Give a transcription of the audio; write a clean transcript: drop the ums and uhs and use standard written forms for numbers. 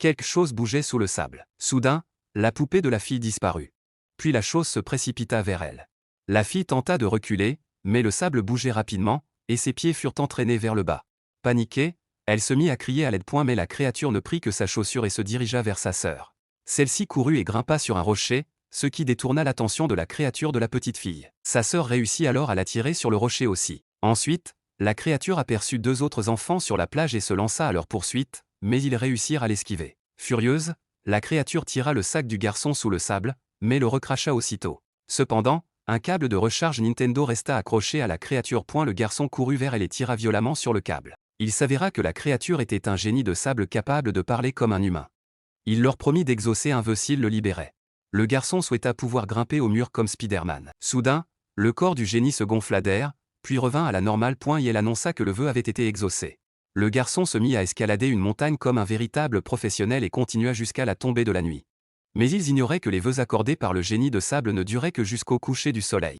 Quelque chose bougeait sous le sable. Soudain, la poupée de la fille disparut. Puis la chose se précipita vers elle. La fille tenta de reculer, mais le sable bougeait rapidement, et ses pieds furent entraînés vers le bas. Paniquée, elle se mit à crier à l'aide, mais la créature ne prit que sa chaussure et se dirigea vers sa sœur. Celle-ci courut et grimpa sur un rocher, ce qui détourna l'attention de la créature de la petite fille. Sa sœur réussit alors à l'attirer sur le rocher aussi. Ensuite, la créature aperçut 2 autres enfants sur la plage et se lança à leur poursuite, mais ils réussirent à l'esquiver. Furieuse, la créature tira le sac du garçon sous le sable, mais le recracha aussitôt. Cependant, un câble de recharge Nintendo resta accroché à la créature. Le garçon courut vers elle et tira violemment sur le câble. Il s'avéra que la créature était un génie de sable capable de parler comme un humain. Il leur promit d'exaucer un vœu s'il le libérait. Le garçon souhaita pouvoir grimper au mur comme Spider-Man. Soudain, le corps du génie se gonfla d'air, puis revint à la normale. Et elle annonça que le vœu avait été exaucé. Le garçon se mit à escalader une montagne comme un véritable professionnel et continua jusqu'à la tombée de la nuit. Mais ils ignoraient que les vœux accordés par le génie de sable ne duraient que jusqu'au coucher du soleil.